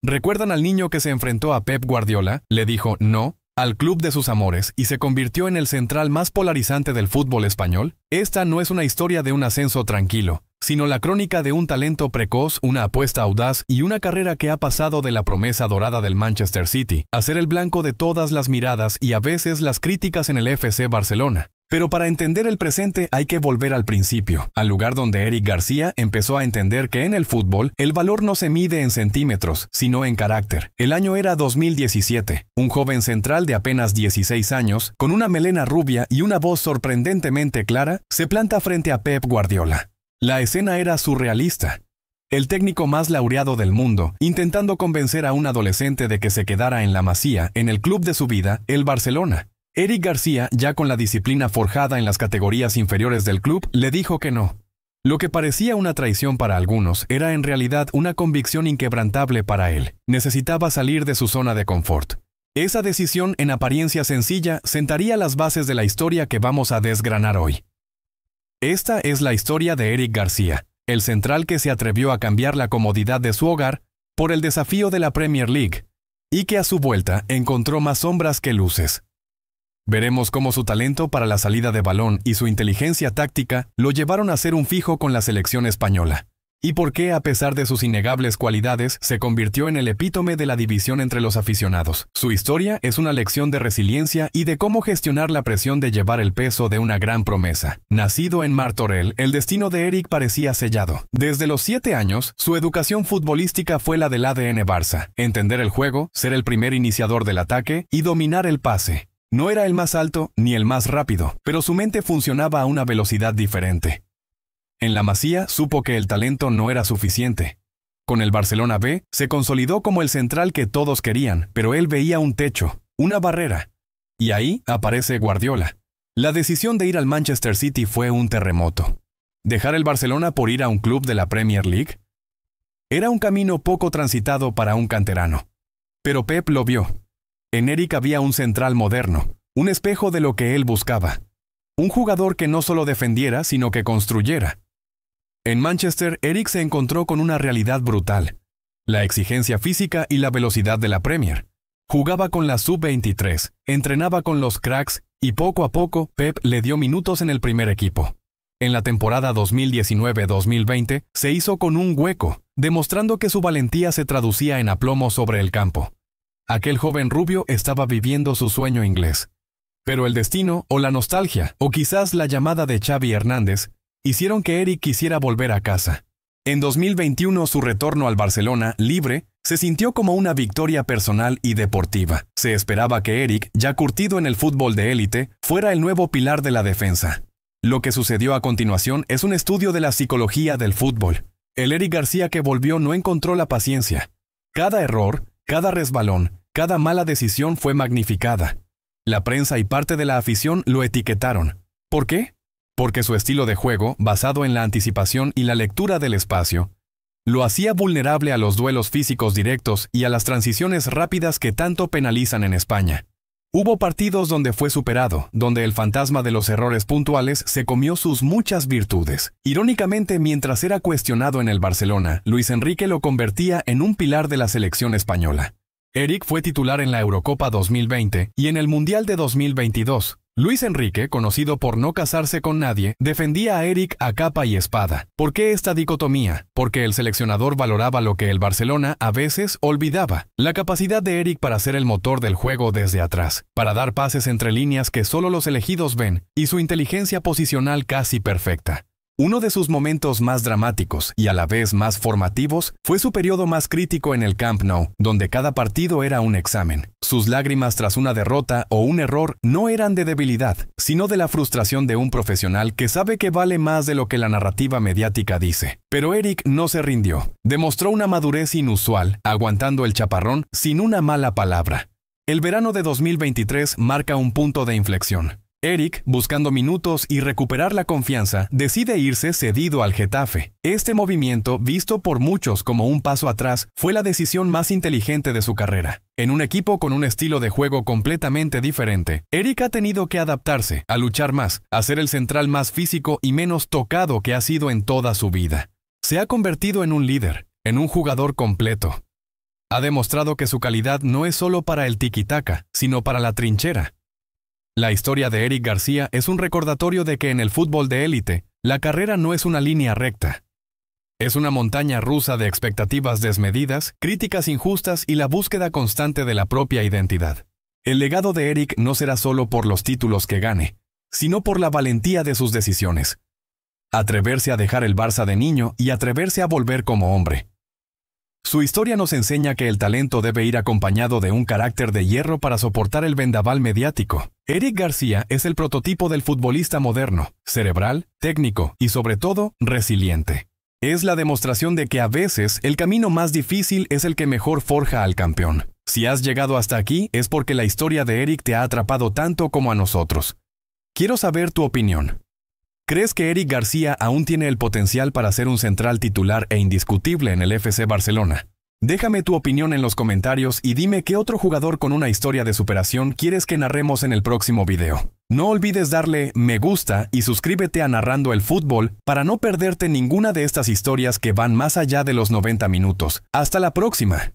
¿Recuerdan al niño que se enfrentó a Pep Guardiola? Le dijo no al club de sus amores y se convirtió en el central más polarizante del fútbol español. Esta no es una historia de un ascenso tranquilo, sino la crónica de un talento precoz, una apuesta audaz y una carrera que ha pasado de la promesa dorada del Manchester City a ser el blanco de todas las miradas y a veces las críticas en el FC Barcelona. Pero para entender el presente hay que volver al principio, al lugar donde Eric García empezó a entender que en el fútbol el valor no se mide en centímetros, sino en carácter. El año era 2017. Un joven central de apenas 16 años, con una melena rubia y una voz sorprendentemente clara, se planta frente a Pep Guardiola. La escena era surrealista. El técnico más laureado del mundo, intentando convencer a un adolescente de que se quedara en la Masía, en el club de su vida, el Barcelona. Eric García, ya con la disciplina forjada en las categorías inferiores del club, le dijo que no. Lo que parecía una traición para algunos era en realidad una convicción inquebrantable para él. Necesitaba salir de su zona de confort. Esa decisión, en apariencia sencilla, sentaría las bases de la historia que vamos a desgranar hoy. Esta es la historia de Eric García, el central que se atrevió a cambiar la comodidad de su hogar por el desafío de la Premier League, y que a su vuelta encontró más sombras que luces. Veremos cómo su talento para la salida de balón y su inteligencia táctica lo llevaron a ser un fijo con la selección española. Y por qué, a pesar de sus innegables cualidades, se convirtió en el epítome de la división entre los aficionados. Su historia es una lección de resiliencia y de cómo gestionar la presión de llevar el peso de una gran promesa. Nacido en Martorell, el destino de Eric parecía sellado. Desde los 7 años, su educación futbolística fue la del ADN Barça: entender el juego, ser el primer iniciador del ataque y dominar el pase. No era el más alto ni el más rápido, pero su mente funcionaba a una velocidad diferente. En la Masía supo que el talento no era suficiente. Con el Barcelona B se consolidó como el central que todos querían, pero él veía un techo, una barrera. Y ahí aparece Guardiola. La decisión de ir al Manchester City fue un terremoto. ¿Dejar el Barcelona por ir a un club de la Premier League? Era un camino poco transitado para un canterano. Pero Pep lo vio. En Eric había un central moderno, un espejo de lo que él buscaba. Un jugador que no solo defendiera, sino que construyera. En Manchester, Eric se encontró con una realidad brutal: la exigencia física y la velocidad de la Premier. Jugaba con la sub-23, entrenaba con los cracks y poco a poco Pep le dio minutos en el primer equipo. En la temporada 2019-2020 se hizo con un hueco, demostrando que su valentía se traducía en aplomo sobre el campo. Aquel joven rubio estaba viviendo su sueño inglés. Pero el destino, o la nostalgia, o quizás la llamada de Xavi Hernández, hicieron que Eric quisiera volver a casa. En 2021, su retorno al Barcelona, libre, se sintió como una victoria personal y deportiva. Se esperaba que Eric, ya curtido en el fútbol de élite, fuera el nuevo pilar de la defensa. Lo que sucedió a continuación es un estudio de la psicología del fútbol. El Eric García que volvió no encontró la paciencia. Cada error, cada resbalón, cada mala decisión fue magnificada. La prensa y parte de la afición lo etiquetaron. ¿Por qué? Porque su estilo de juego, basado en la anticipación y la lectura del espacio, lo hacía vulnerable a los duelos físicos directos y a las transiciones rápidas que tanto penalizan en España. Hubo partidos donde fue superado, donde el fantasma de los errores puntuales se comió sus muchas virtudes. Irónicamente, mientras era cuestionado en el Barcelona, Luis Enrique lo convertía en un pilar de la selección española. Eric fue titular en la Eurocopa 2020 y en el Mundial de 2022. Luis Enrique, conocido por no casarse con nadie, defendía a Eric a capa y espada. ¿Por qué esta dicotomía? Porque el seleccionador valoraba lo que el Barcelona a veces olvidaba: la capacidad de Eric para ser el motor del juego desde atrás, para dar pases entre líneas que solo los elegidos ven, y su inteligencia posicional casi perfecta. Uno de sus momentos más dramáticos y a la vez más formativos fue su periodo más crítico en el Camp Nou, donde cada partido era un examen. Sus lágrimas tras una derrota o un error no eran de debilidad, sino de la frustración de un profesional que sabe que vale más de lo que la narrativa mediática dice. Pero Eric no se rindió. Demostró una madurez inusual, aguantando el chaparrón sin una mala palabra. El verano de 2023 marca un punto de inflexión. Eric, buscando minutos y recuperar la confianza, decide irse cedido al Getafe. Este movimiento, visto por muchos como un paso atrás, fue la decisión más inteligente de su carrera. En un equipo con un estilo de juego completamente diferente, Eric ha tenido que adaptarse, a luchar más, a ser el central más físico y menos tocado que ha sido en toda su vida. Se ha convertido en un líder, en un jugador completo. Ha demostrado que su calidad no es solo para el tiki-taka, sino para la trinchera. La historia de Eric García es un recordatorio de que en el fútbol de élite, la carrera no es una línea recta. Es una montaña rusa de expectativas desmedidas, críticas injustas y la búsqueda constante de la propia identidad. El legado de Eric no será solo por los títulos que gane, sino por la valentía de sus decisiones. Atreverse a dejar el Barça de niño y atreverse a volver como hombre. Su historia nos enseña que el talento debe ir acompañado de un carácter de hierro para soportar el vendaval mediático. Eric García es el prototipo del futbolista moderno, cerebral, técnico y sobre todo, resiliente. Es la demostración de que a veces el camino más difícil es el que mejor forja al campeón. Si has llegado hasta aquí es porque la historia de Eric te ha atrapado tanto como a nosotros. Quiero saber tu opinión. ¿Crees que Eric García aún tiene el potencial para ser un central titular e indiscutible en el FC Barcelona? Déjame tu opinión en los comentarios y dime qué otro jugador con una historia de superación quieres que narremos en el próximo video. No olvides darle me gusta y suscríbete a Narrando el Fútbol para no perderte ninguna de estas historias que van más allá de los 90 minutos. ¡Hasta la próxima!